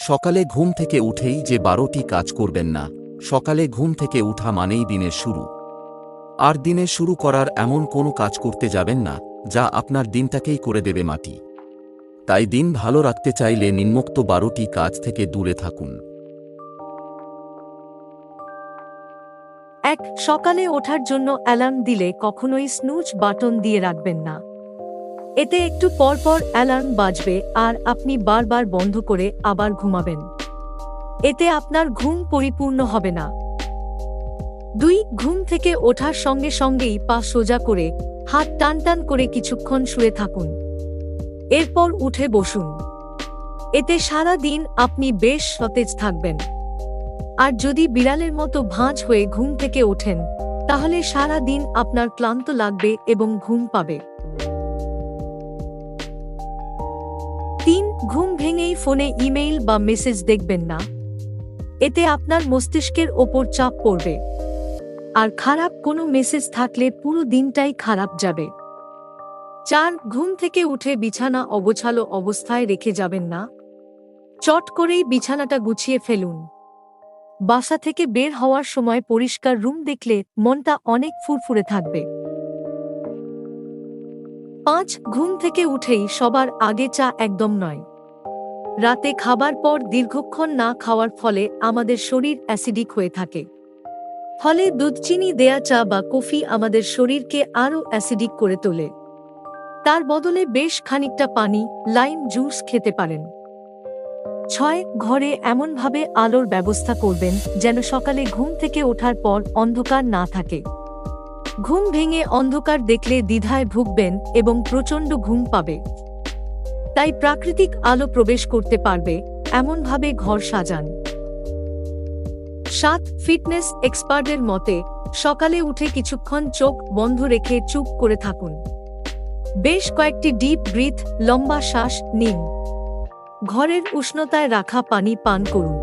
সকালে ঘুম থেকে উঠেই যে 12টি কাজ করবেন না। সকালে ঘুম থেকে উঠা মানেই দিনের শুরু। আর দিনের শুরু করার এমন কোনো কাজ করতে যাবেন না যা আপনার দিনটাকেই করে দেবে মাটি। তাই দিন ভালো রাখতে চাইলে নিম্নোক্ত 12টি কাজ থেকে দূরে থাকুন। 1. সকালে ওঠার জন্য অ্যালার্ম দিলে কখনোই স্নুজ বাটন দিয়ে রাখবেন না। এতে একটু পর পর অ্যালার্ম বাজবে আর আপনি বারবার বন্ধ করে আবার ঘুমাবেন। এতে আপনার ঘুম পরিপূর্ণ হবে না। 2. ঘুম থেকে ওঠার সঙ্গে সঙ্গেই পা সোজা করে হাত টান টান করে কিছুক্ষণ শুয়ে থাকুন। এরপর উঠে বসুন। এতে সারা দিন আপনি বেশ সতেজ থাকবেন। আর যদি বিড়ালের মতো ভাঁজ হয়ে ঘুম থেকে ওঠেন, তাহলে সারা দিন আপনার ক্লান্ত লাগবে এবং ঘুম পাবে। 3. ঘুম ভেঙেই ফোনে ইমেইল বা মেসেজ দেখবেন না। এতে আপনার মস্তিষ্কের ওপর চাপ পড়বে। আর খারাপ কোনো মেসেজ থাকলে পুরো দিনটাই খারাপ যাবে। 4. ঘুম থেকে উঠে বিছানা অগোছালো অবস্থায় রেখে যাবেন না। চট করেই বিছানাটা গুছিয়ে ফেলুন। বাসা থেকে বের হওয়ার সময় পরিষ্কার রুম দেখলে মনটা অনেক ফুরফুরে থাকবে। 5. ঘুম থেকে উঠেই সবার আগে চা একদম নয়। রাতে খাবার পর দীর্ঘক্ষণ না খাওয়ার ফলে আমাদের শরীর অ্যাসিডিক হয়ে থাকে। ফলে দুধ চিনি দেয়া চা বা কফি আমাদের শরীরকে আরও অ্যাসিডিক করে তোলে। তার বদলে বেশ খানিকটা পানি, লাইম জুস খেতে পারেন। 6. ঘরে এমনভাবে আলোর ব্যবস্থা করবেন যেন সকালে ঘুম থেকে ওঠার পর অন্ধকার না থাকে। ঘুম ভেঙে অন্ধকার দেখলে দ্বিধায় ভুগবেন এবং প্রচণ্ড ঘুম পাবে। তাই প্রাকৃতিক আলো প্রবেশ করতে পারবে এমনভাবে ঘর সাজান। 7. ফিটনেস এক্সপার্টের মতে সকালে উঠে কিছুক্ষণ চোখ বন্ধ রেখে চুপ করে থাকুন। বেশ কয়েকটি ডিপ ব্রিথ, লম্বা শ্বাস নিন। ঘরের উষ্ণতায় রাখা পানি পান করুন।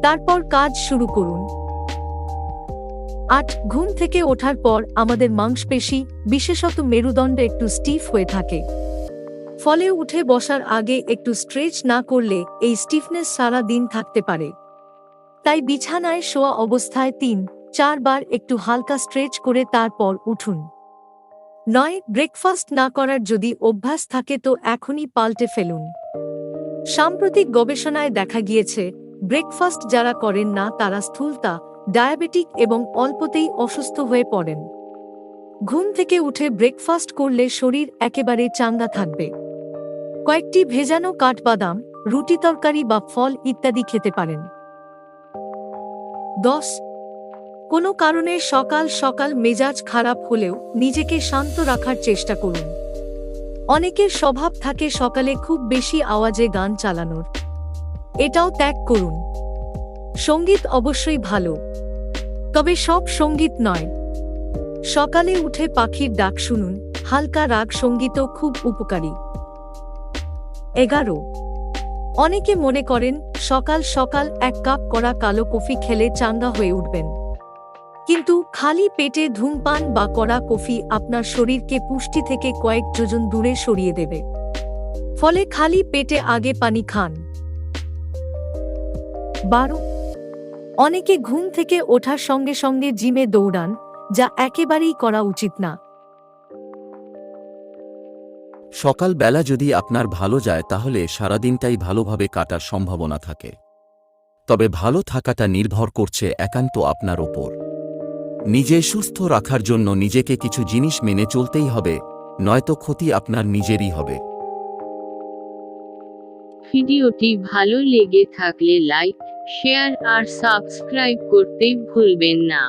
তারপর কাজ শুরু করুন। 8. ঘুম থেকে ওঠার পর আমাদের মাংসপেশি, বিশেষত মেরুদণ্ড একটু স্টিফ হয়ে থাকে। ফলে উঠে বসার আগে একটু স্ট্রেচ না করলে এই স্টিফনেস সারা দিন থাকতে পারে। তাই বিছানায় শোয়া অবস্থায় 3-4 বার একটু হালকা স্ট্রেচ করে তারপর উঠুন। 9. ব্রেকফাস্ট না করার যদি অভ্যাস থাকে তো এখনই পাল্টে ফেলুন। সাম্প্রতিক গবেষণায় দেখা গিয়েছে, ব্রেকফাস্ট যারা করেন না তারা স্থূলতা, ডায়াবেটিক এবং অল্পতেই অসুস্থ হয়ে পড়েন। ঘুম থেকে উঠে ব্রেকফাস্ট করলে শরীর একেবারে চাঙ্গা থাকবে। কয়েকটি ভেজানো কাঠবাদাম, রুটি তরকারি বা ফল ইত্যাদি খেতে পারেন। 10. কোনো কারণে সকাল সকাল মেজাজ খারাপ হলেও নিজেকে শান্ত রাখার চেষ্টা করুন। অনেকের স্বভাব থাকে সকালে খুব বেশি আওয়াজে গান চালানোর। এটাও ত্যাগ করুন। সঙ্গীত অবশ্যই ভালো, তবে সব সঙ্গীত নয়। সকালে উঠে পাখির ডাক শুনুন, হালকা রাগ সঙ্গীতও খুব উপকারী। 11. অনেকে মনে করেন সকাল সকাল 1 কাপ কড়া কালো কফি খেলে চাঙ্গা হয়ে উঠবেন। কিন্তু খালি পেটে ধূমপান বা কড়া কফি আপনার শরীরকে পুষ্টি থেকে কয়েক যোজন দূরে সরিয়ে দেবে। ফলে খালি পেটে আগে পানি খান। 12. অনেকে ঘুম থেকে ওঠার সঙ্গে সঙ্গে জিমে দৌড়ান, যা একেবারেই করা উচিত না। সকালবেলা যদি আপনার ভালো যায় তাহলে সারাদিনটাই ভালোভাবে কাটার সম্ভাবনা থাকে। তবে ভালো থাকাটা নির্ভর করছে একান্ত আপনার ওপর। নিজে সুস্থ রাখার জন্য নিজেকে কিছু জিনিস মেনে চলতেই হবে, নয়তো ক্ষতি আপনার নিজেরই হবে। ভিডিওটি ভালো লেগে থাকলে লাইক, শেয়ার আর সাবস্ক্রাইব করতে ভুলবেন না।